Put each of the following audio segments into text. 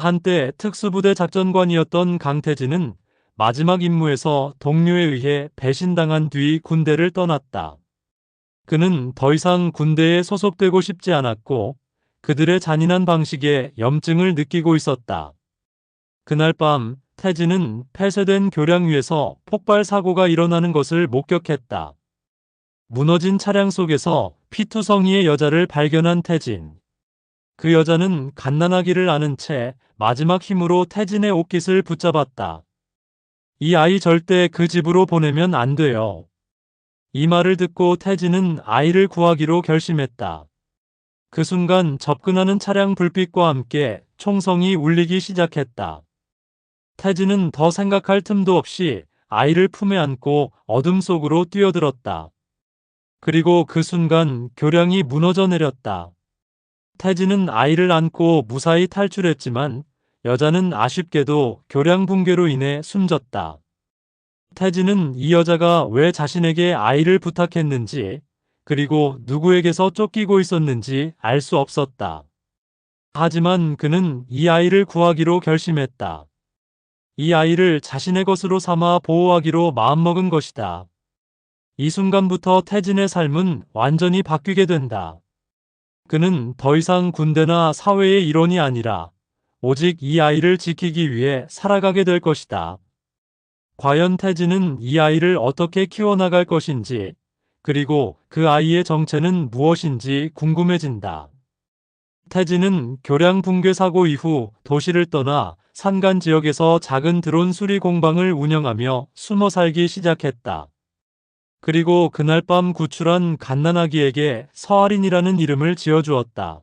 한때 특수부대 작전관이었던 강태진은 마지막 임무에서 동료에 의해 배신당한 뒤 군대를 떠났다. 그는 더 이상 군대에 소속되고 싶지 않았고 그들의 잔인한 방식에 염증을 느끼고 있었다. 그날 밤 태진은 폐쇄된 교량 위에서 폭발 사고가 일어나는 것을 목격했다. 무너진 차량 속에서 피투성이의 여자를 발견한 태진. 그 여자는 갓난아기를 안은 채 마지막 힘으로 태진의 옷깃을 붙잡았다. 이 아이 절대 그 집으로 보내면 안 돼요. 이 말을 듣고 태진은 아이를 구하기로 결심했다. 그 순간 접근하는 차량 불빛과 함께 총성이 울리기 시작했다. 태진은 더 생각할 틈도 없이 아이를 품에 안고 어둠 속으로 뛰어들었다. 그리고 그 순간 교량이 무너져 내렸다. 태진은 아이를 안고 무사히 탈출했지만 여자는 아쉽게도 교량 붕괴로 인해 숨졌다. 태진은 이 여자가 왜 자신에게 아이를 부탁했는지 그리고 누구에게서 쫓기고 있었는지 알 수 없었다. 하지만 그는 이 아이를 구하기로 결심했다. 이 아이를 자신의 것으로 삼아 보호하기로 마음먹은 것이다. 이 순간부터 태진의 삶은 완전히 바뀌게 된다. 그는 더 이상 군대나 사회의 일원이 아니라 오직 이 아이를 지키기 위해 살아가게 될 것이다. 과연 태진은 이 아이를 어떻게 키워나갈 것인지, 그리고 그 아이의 정체는 무엇인지 궁금해진다. 태진은 교량 붕괴 사고 이후 도시를 떠나 산간 지역에서 작은 드론 수리 공방을 운영하며 숨어 살기 시작했다. 그리고 그날 밤 구출한 갓난아기에게 서아린이라는 이름을 지어주었다.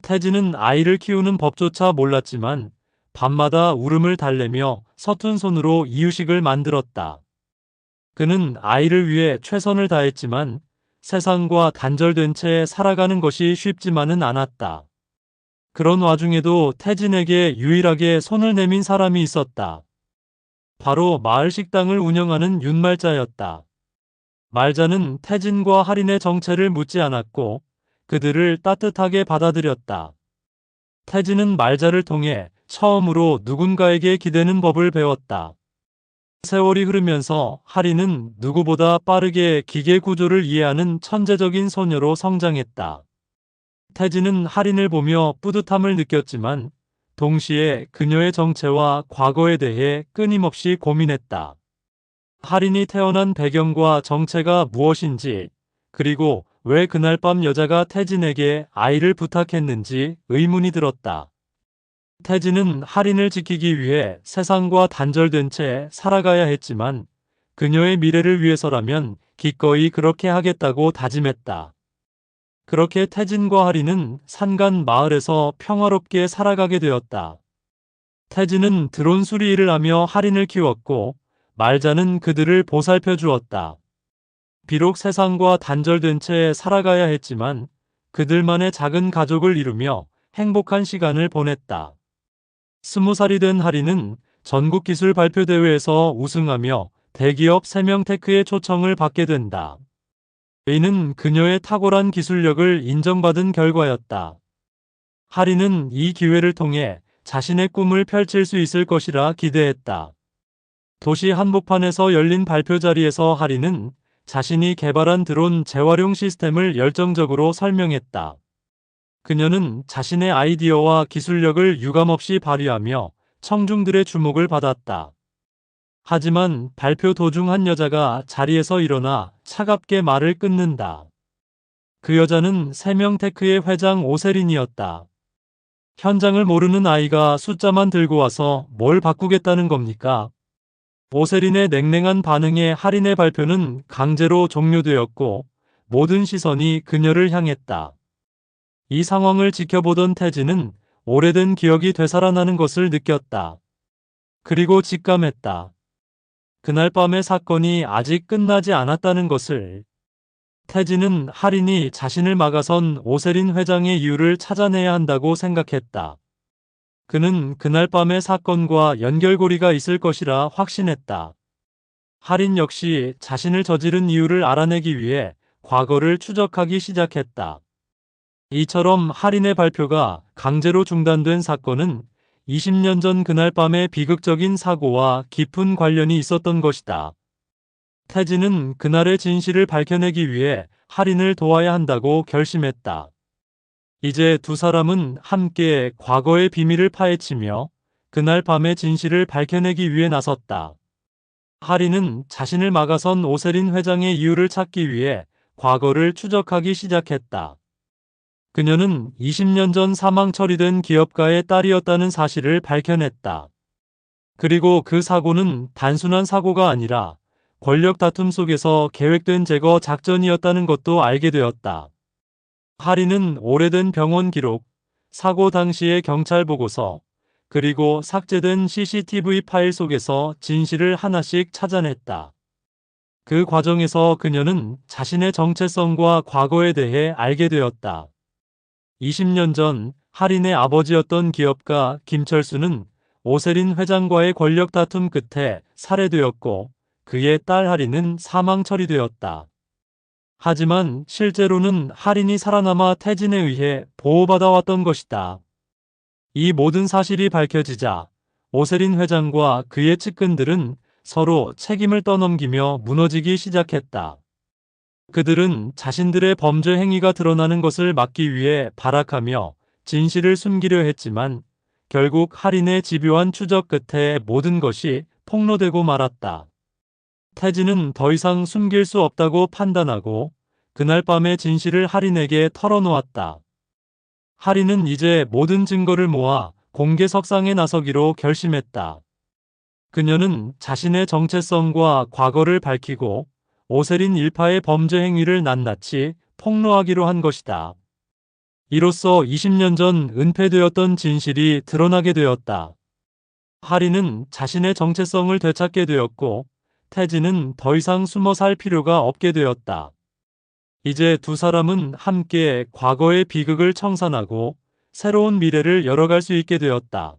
태진은 아이를 키우는 법조차 몰랐지만 밤마다 울음을 달래며 서툰 손으로 이유식을 만들었다. 그는 아이를 위해 최선을 다했지만 세상과 단절된 채 살아가는 것이 쉽지만은 않았다. 그런 와중에도 태진에게 유일하게 손을 내민 사람이 있었다. 바로 마을 식당을 운영하는 윤말자였다. 말자는 태진과 할인의 정체를 묻지 않았고 그들을 따뜻하게 받아들였다. 태진은 말자를 통해 처음으로 누군가에게 기대는 법을 배웠다. 세월이 흐르면서 할인은 누구보다 빠르게 기계 구조를 이해하는 천재적인 소녀로 성장했다. 태진은 할인을 보며 뿌듯함을 느꼈지만 동시에 그녀의 정체와 과거에 대해 끊임없이 고민했다. 할인이 태어난 배경과 정체가 무엇인지, 그리고 왜 그날 밤 여자가 태진에게 아이를 부탁했는지 의문이 들었다. 태진은 할인을 지키기 위해 세상과 단절된 채 살아가야 했지만 그녀의 미래를 위해서라면 기꺼이 그렇게 하겠다고 다짐했다. 그렇게 태진과 할인은 산간 마을에서 평화롭게 살아가게 되었다. 태진은 드론 수리 일을 하며 할인을 키웠고 말자는 그들을 보살펴 주었다. 비록 세상과 단절된 채 살아가야 했지만 그들만의 작은 가족을 이루며 행복한 시간을 보냈다. 20살이 된 할인은 전국기술 발표대회에서 우승하며 대기업 세명테크의 초청을 받게 된다. 이는 그녀의 탁월한 기술력을 인정받은 결과였다. 할인은 이 기회를 통해 자신의 꿈을 펼칠 수 있을 것이라 기대했다. 도시 한복판에서 열린 발표 자리에서 할인은 자신이 개발한 드론 재활용 시스템을 열정적으로 설명했다. 그녀는 자신의 아이디어와 기술력을 유감없이 발휘하며 청중들의 주목을 받았다. 하지만 발표 도중 한 여자가 자리에서 일어나 차갑게 말을 끊는다. 그 여자는 세명테크의 회장 오세린이었다. 현장을 모르는 아이가 숫자만 들고 와서 뭘 바꾸겠다는 겁니까? 오세린의 냉랭한 반응에 할인의 발표는 강제로 종료되었고 모든 시선이 그녀를 향했다. 이 상황을 지켜보던 태진은 오래된 기억이 되살아나는 것을 느꼈다. 그리고 직감했다. 그날 밤의 사건이 아직 끝나지 않았다는 것을. 태진은 할인이 자신을 막아선 오세린 회장의 이유를 찾아내야 한다고 생각했다. 그는 그날 밤의 사건과 연결고리가 있을 것이라 확신했다. 할인 역시 자신을 저지른 이유를 알아내기 위해 과거를 추적하기 시작했다. 이처럼 할인의 발표가 강제로 중단된 사건은 20년 전 그날 밤의 비극적인 사고와 깊은 관련이 있었던 것이다. 태진은 그날의 진실을 밝혀내기 위해 할인을 도와야 한다고 결심했다. 이제 두 사람은 함께 과거의 비밀을 파헤치며 그날 밤의 진실을 밝혀내기 위해 나섰다. 할인은 자신을 막아선 오세린 회장의 이유를 찾기 위해 과거를 추적하기 시작했다. 그녀는 20년 전 사망 처리된 기업가의 딸이었다는 사실을 밝혀냈다. 그리고 그 사고는 단순한 사고가 아니라 권력 다툼 속에서 계획된 제거 작전이었다는 것도 알게 되었다. 할인은 오래된 병원 기록, 사고 당시의 경찰 보고서, 그리고 삭제된 CCTV 파일 속에서 진실을 하나씩 찾아냈다. 그 과정에서 그녀는 자신의 정체성과 과거에 대해 알게 되었다. 20년 전 할인의 아버지였던 기업가 김철수는 오세린 회장과의 권력 다툼 끝에 살해되었고 그의 딸 할인은 사망 처리되었다. 하지만 실제로는 할인이 살아남아 태진에 의해 보호받아왔던 것이다. 이 모든 사실이 밝혀지자 오세린 회장과 그의 측근들은 서로 책임을 떠넘기며 무너지기 시작했다. 그들은 자신들의 범죄 행위가 드러나는 것을 막기 위해 발악하며 진실을 숨기려 했지만 결국 할인의 집요한 추적 끝에 모든 것이 폭로되고 말았다. 태진은 더 이상 숨길 수 없다고 판단하고 그날 밤의 진실을 할인에게 털어놓았다. 할인은 이제 모든 증거를 모아 공개석상에 나서기로 결심했다. 그녀는 자신의 정체성과 과거를 밝히고 오세린 일파의 범죄 행위를 낱낱이 폭로하기로 한 것이다. 이로써 20년 전 은폐되었던 진실이 드러나게 되었다. 할인은 자신의 정체성을 되찾게 되었고 태진은 더 이상 숨어 살 필요가 없게 되었다. 이제 두 사람은 함께 과거의 비극을 청산하고 새로운 미래를 열어갈 수 있게 되었다.